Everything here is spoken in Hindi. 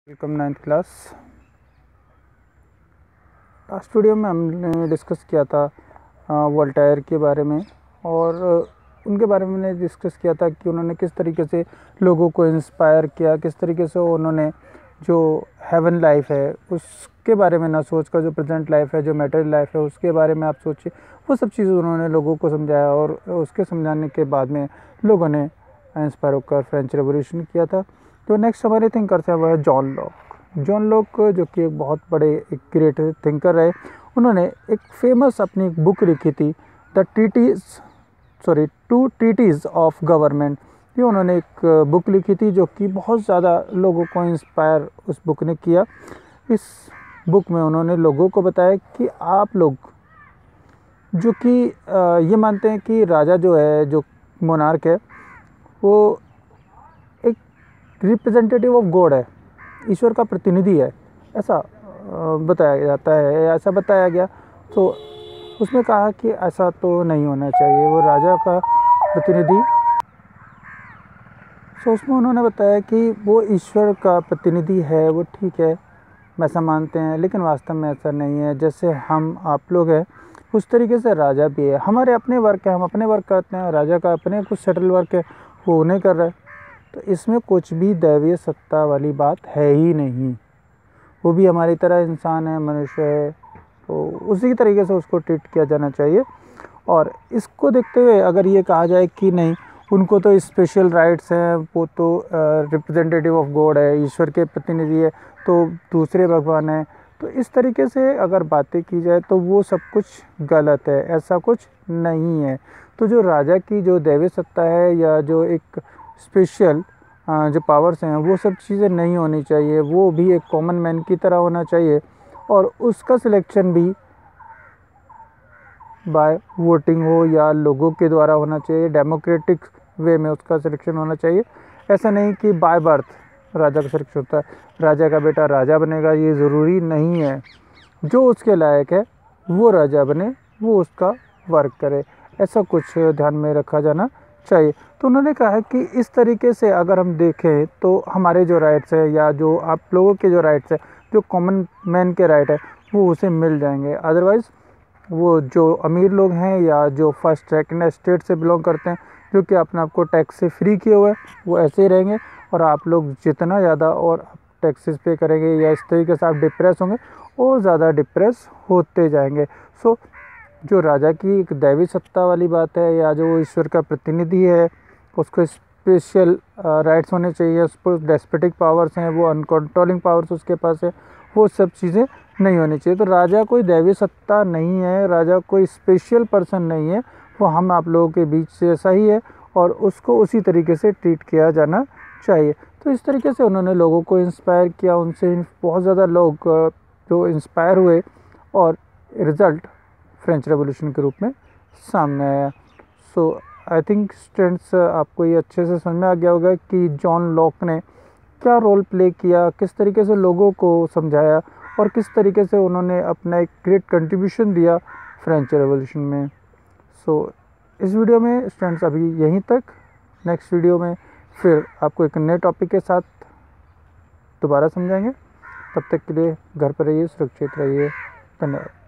Welcome 9th class. Last video में हमने डिस्कस किया था वोल्टायर के बारे में और उनके बारे में हमने डिस्कस किया था कि उन्होंने किस तरीके से लोगों को इंस्पायर किया, किस तरीके से उन्होंने जो हेवन लाइफ है उसके बारे में ना सोच कर जो प्रेजेंट लाइफ है, जो मैटेरियल लाइफ है उसके बारे में आप सोचिए। वो सब चीज़ें उन्होंने लोगों को समझाया और उसके समझाने के बाद में लोगों ने इंस्पायर होकर फ्रेंच रेवोल्यूशन किया था। तो नेक्स्ट हमारे थिंकर थे वह है जॉन लॉक। जॉन लॉक जो कि एक बहुत बड़े एक ग्रेट थिंकर रहे, उन्होंने एक फेमस अपनी बुक लिखी थी टू ट्रीटीज ऑफ गवर्नमेंट। ये उन्होंने एक बुक लिखी थी जो कि बहुत ज़्यादा लोगों को इंस्पायर उस बुक ने किया। इस बुक में उन्होंने लोगों को बताया कि आप लोग जो कि ये मानते हैं कि राजा जो है, जो मोनार्क है, वो एक रिप्रेजेंटेटिव ऑफ गॉड है, ईश्वर का प्रतिनिधि है, ऐसा बताया जाता है, ऐसा बताया गया। तो उसमें कहा कि ऐसा तो नहीं होना चाहिए, वो राजा का प्रतिनिधि। तो उसमें उन्होंने बताया कि वो ईश्वर का प्रतिनिधि है, वो ठीक है, ऐसा मानते हैं, लेकिन वास्तव में ऐसा नहीं है। जैसे हम आप लोग हैं उस तरीके से राजा भी है। हमारे अपने वर्क है, हम अपने वर्क करते हैं, राजा का अपने कुछ सेटल वर्क है, वो उन्हें कर रहा है। तो इसमें कुछ भी दैवीय सत्ता वाली बात है ही नहीं। वो भी हमारी तरह इंसान है, मनुष्य है, तो उसी तरीके से उसको ट्रीट किया जाना चाहिए। और इसको देखते हुए अगर ये कहा जाए कि नहीं, उनको तो स्पेशल राइट्स हैं, वो तो रिप्रेजेंटेटिव ऑफ गॉड है, ईश्वर के प्रतिनिधि है, तो दूसरे भगवान हैं, तो इस तरीके से अगर बातें की जाए तो वो सब कुछ गलत है, ऐसा कुछ नहीं है। तो जो राजा की जो दैवीय सत्ता है या जो एक स्पेशल जो पावर्स हैं, वो सब चीज़ें नहीं होनी चाहिए। वो भी एक कॉमन मैन की तरह होना चाहिए और उसका सिलेक्शन भी बाय वोटिंग हो या लोगों के द्वारा होना चाहिए, डेमोक्रेटिक वे में उसका सिलेक्शन होना चाहिए। ऐसा नहीं कि बाय बर्थ राजा का सिलेक्शन होता है, राजा का बेटा राजा बनेगा, ये ज़रूरी नहीं है। जो उसके लायक है वो राजा बने, वो उसका वर्क करे, ऐसा कुछ ध्यान में रखा जाना चाहिए। तो उन्होंने कहा कि इस तरीके से अगर हम देखें तो हमारे जो राइट्स है या जो आप लोगों के जो राइट्स है, जो कॉमन मैन के राइट है, वो उसे मिल जाएंगे। अदरवाइज़ वो जो अमीर लोग हैं या जो फर्स्ट सेकंड स्टेट से बिलोंग करते हैं, जो कि अपने आप को टैक्स से फ्री किए हुए हैं, वो ऐसे ही रहेंगे। और आप लोग जितना ज़्यादा और टैक्सेस पे करेंगे या इस तरीके से आप डिप्रेस होंगे और ज़्यादा डिप्रेस होते जाएंगे। सो जो राजा की एक दैवी सत्ता वाली बात है या जो ईश्वर का प्रतिनिधि है, उसको स्पेशल राइट्स होने चाहिए, उस पर डेस्पोटिक पावर्स हैं, वो अनकंट्रोलिंग पावर्स उसके पास है, वो सब चीज़ें नहीं होनी चाहिए। तो राजा कोई दैवी सत्ता नहीं है, राजा कोई स्पेशल पर्सन नहीं है, वो हम आप लोगों के बीच से ऐसा ही है और उसको उसी तरीके से ट्रीट किया जाना चाहिए। तो इस तरीके से उन्होंने लोगों को इंस्पायर किया, उनसे बहुत ज़्यादा लोग जो इंस्पायर हुए और रिज़ल्ट फ्रेंच रेवोल्यूशन के रूप में सामने आया। सो आई थिंक स्टूडेंट्स आपको ये अच्छे से समझ में आ गया होगा कि जॉन लॉक ने क्या रोल प्ले किया, किस तरीके से लोगों को समझाया और किस तरीके से उन्होंने अपना एक ग्रेट कंट्रीब्यूशन दिया फ्रेंच रेवोल्यूशन में। सो इस वीडियो में स्टूडेंट्स अभी यहीं तक। नेक्स्ट वीडियो में फिर आपको एक नए टॉपिक के साथ दोबारा समझाएंगे। तब तक के लिए घर पर रहिए, सुरक्षित रहिए। धन्यवाद।